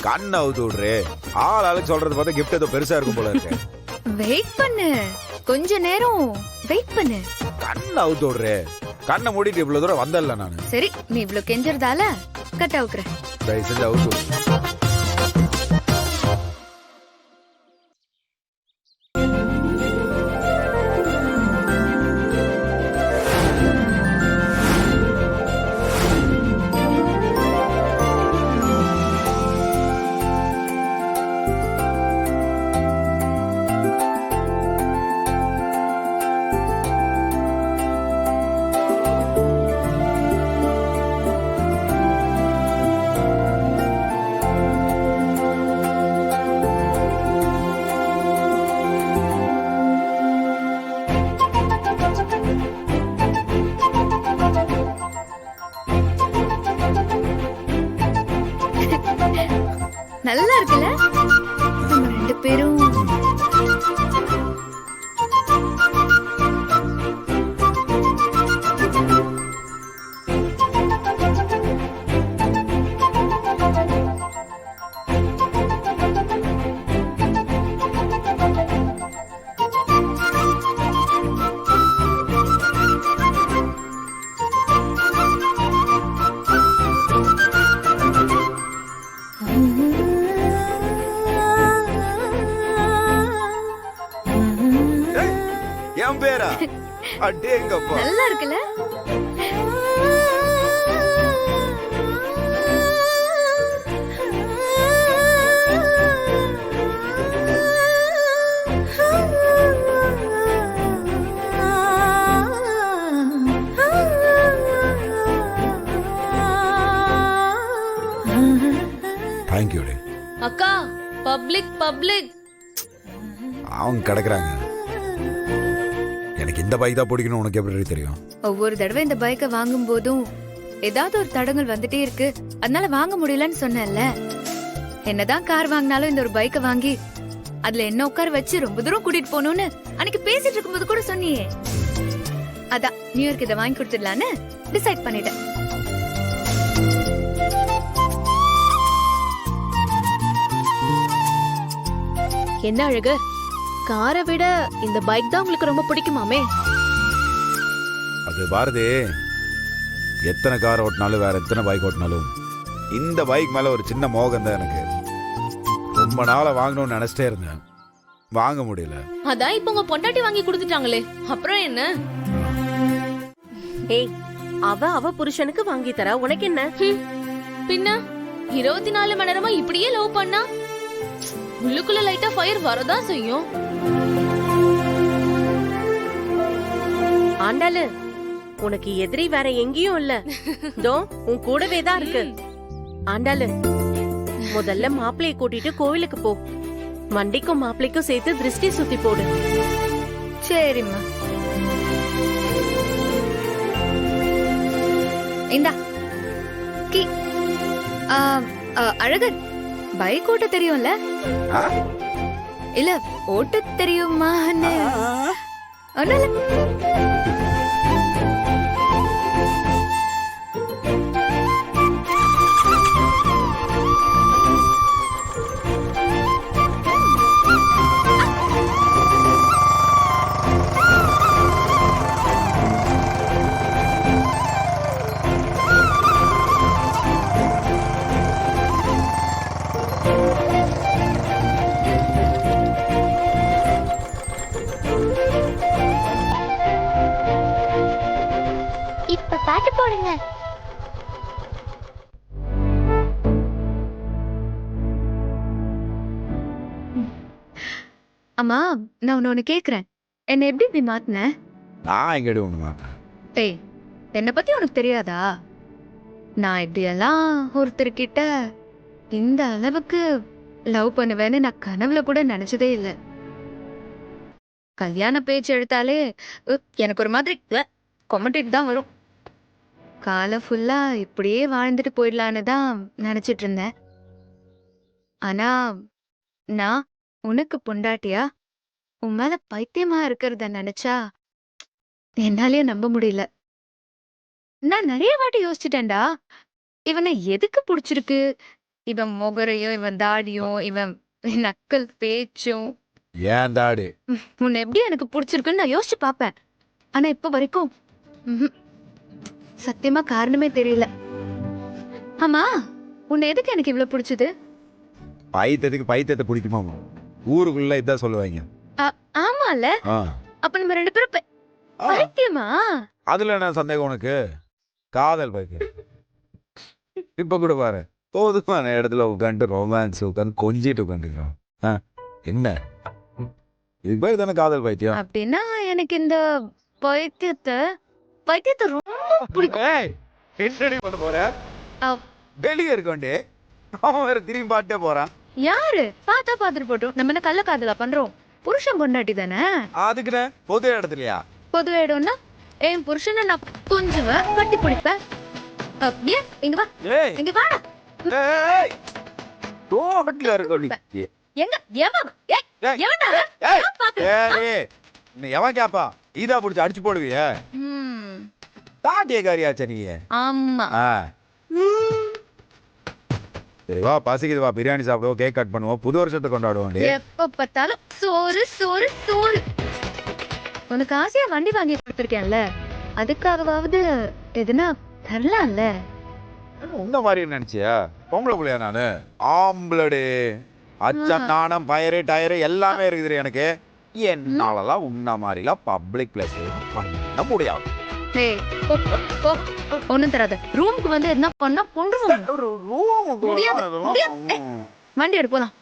கண்ணை அவுத்து விடுறே. ஆளுக்கு சொல்றது பார்த்தா கிஃப்ட் ஏதோ பெருசா இருக்கும் போல இருக்கு. வெயிட் பண்ணு, கொஞ்ச நேரம் வெயிட் பண்ணு. கண்ணை அவுத்து விடுறே. கண்ணை மூடிட்டு இவ்வளவு தூரம் வந்தல நானு. சரி, நீ இவ்வளவு கெஞ்சறதால கட் அவுக்குறேன். தயவு செஞ்சு அவுத்து விடு. நல்லா இருக்குல்ல? நம்ம ரெண்டு பேரும் என் பேரா? அடேங்கப்பா. நல்லா இருக்குல்ல? Thank you. அக்கா, பப்ளிக் பப்ளிக். அவங்க கிடக்குறாங்க. எனக்கு இந்த பைக் தான் பிடிக்கணும். உனக்கு எப்படி தெரியும்? ஒவ்வொரு தடவை இந்த பைக்கை வாங்கும் போதும் ஏதாவது ஒரு தடங்கள் வந்துட்டே இருக்கு, அதனால வாங்க முடியலன்னு சொன்னேன்ல. என்னதான் கார் வாங்கினாலும் இந்த ஒரு பைக்கை வாங்கி அதுல என்ன உட்கார வச்சு ரொம்ப தூரம் கூட்டிட்டு போகணும்னு அன்னைக்கு பேசிட்டு இருக்கும்போது கூட சொன்னியே. அதான் நியூயார்க் இதை வாங்கி கொடுத்துடலான்னு டிசைட் பண்ணிட்டேன். என்ன அழகு, காரை விட இந்த பைக் தான் உங்களுக்கு ரொம்ப பிடிக்குமாமே? அது பாரதி, எத்தனை கார் ஓட்டினாலும் வேற எத்தனை பைக் ஓட்டினாலும் இந்த பைக் மேல ஒரு சின்ன மோகம் தான் எனக்கு. ரொம்ப நாளா வாங்கணும்னு நினைச்சிட்டே இருந்தேன், வாங்க முடியல. அதான் இப்ப உங்க பொண்டாட்டி வாங்கி கொடுத்துட்டாங்களே, அப்புறம் என்ன? ஏய், அவ புருஷனுக்கு வாங்கி தரா, உனக்கு என்ன? பின்ன 24 மணி நேரமா இப்படியே லவ் பண்ணா உள்ளுக்குள்ள லைட்டா ஃபயர் வரதான் செய்யும். ஆண்டாளு, உனக்கு எதிரி வேற எங்கேயும் இல்ல, தோ உன் கூடவே தான் இருக்கு. ஆண்டாளு, முதல்ல மாப்பிள்ளைய கூட்டிட்டு கோவிலுக்கு போ. வண்டிக்கும் மாப்பிள்ளைக்கும் சேர்த்து திருஷ்டி சுத்தி போடு. சரிம்மா, இந்தா கீ. அழகர், பைக் ஓட்ட தெரியும்ல? இல்ல, ஓட்ட தெரியுமான்னு ஒண்ணுல. இப்ப பாட்டு போடுங்க. அம்மா, நான் ஒன்னு கேக்குறேன். என்ன எப்படி இப்படி மாத்தின? நான் எங்கடி ஒண்ணுமா? ஏய், என்னை பத்தி உனக்கு தெரியாதா? நான் இப்படியெல்லாம் ஒருத்தர்கிட்ட இந்த அளவுக்கு லவ் பண்ணுவேன்னு நான் கனவுல கூட நினைச்சதே இல்லை. கல்யாண பேச்சு எடுத்தாலே எனக்கு ஒரு மாதிரி கொமட்டிட்டு தான் வரும். காலம் ஃபுல்லா இப்படியே வாழ்ந்துட்டு போயிடலான்னு தான் நினைச்சிட்டு இருந்தேன். ஆனா நான் உனக்கு பொண்டாட்டியா உன் மேல பைத்தியமா இருக்கிறத நினைச்சா என்னாலயே நம்ப முடியல. நான் நிறைய வாட்டி யோசிச்சுட்டேன்டா, இவனை எதுக்கு பிடிச்சிருக்கு, இவன் முகரையும் இவன் தாடியும் இவன் நக்கல் பேச்சும் ஏன் தாடி உன்னை எப்படி எனக்கு பிடிச்சிருக்குன்னு நான் யோசிச்சு பார்ப்பேன். ஆனா இப்ப வரைக்கும் ம்ஹும். சத்தியமா காரணமே தெரியல. ஆமா, உன்னை எதுக்கு எனக்கு இவ்வளவு பிடிச்சது? பைத்தியத்தை பிடிக்குமா ஊருக்குள்ள இதான் சொல்லுவாங்க. ஆமால, ஆ. அப்ப நம்ம 2 பேரும் பைத்தியமா? அதுல என்ன சந்தேகம் உனக்கு? காதல் பைக்கு இப்ப கூட பாரு, போதுமான இடத்துல உட்காந்து ரொமான்ஸ் உட்காந்து கொஞ்சிட்டு உட்காந்துக்கிறோம். என்ன இதுக்கு பேர் தானே காதல் பைத்தியம்? அப்படின்னா எனக்கு இந்த பைத்தியத்தை ரொம்ப பிடிக்கும். என்னடி பண்ண போற? அவ்- வெளியே இருக்கோண்டே, அவன் வேற திரும்பி பாட்டே போறான். யாரு பார்த்தா பாத்துட்டு போட்டோம். நம்ம என்ன கள்ள காதலா பண்றோம்? புருஷன் பொண்டாட்டி தானே. அதுக்குன்னு பொது இடத்துலயா? பொது இடம்னா என் புருஷனை நான் கொஞ்சுவேன், கட்டி பிடிப்பேன். அப்படியே இங்க வா, ஏய் இங்க வாடா. ஏய் ரோட்ல இருக்கோடி. எங்க எவன்? ஏய், ஏய், எவன்டா அவன்? ஏய், நான் பாக்குறேன். ஏய், நீ எவன் கேப்பா? இதா புடிச்சு அடிச்சு போடுவியே. தாட்டியக்காரியாச்சா நீ? ஆமா. சரி வா, பசிக்குது வா, பிரியாணி சாப்பிடுவோம், கேக் கட் பண்ணுவோம், புது வருஷத்தை கொண்டாடுவோம். எப்ப பார்த்தாலும் சோறு சோறு சோறு. உனக்கு ஆசையா வண்டி வாங்கி கொடுத்துருக்கேன்ல, அதுக்காகவாவது எதுனா தரலாம்ல. உங்க மாதிரி நினைச்சியா? பொம்பளை பிள்ளையா நானு? ஆம்பளடு அச்சம் நாணம் பயரு டயரு எல்லாமே இருக்குது எனக்கு. என்னாலலாம் உன்ன மாதிரிலாம் பப்ளிக் பிளேஸ் பண்ண முடியாது. ஏய், போ, போ. ஒண்ணும் தராத. ரூமுக்கு வந்து என்ன பண்ணா கொன்றுவோம். ஒரு ரூம் முடியாது, முடியாது. வண்டி எடு போலாம்.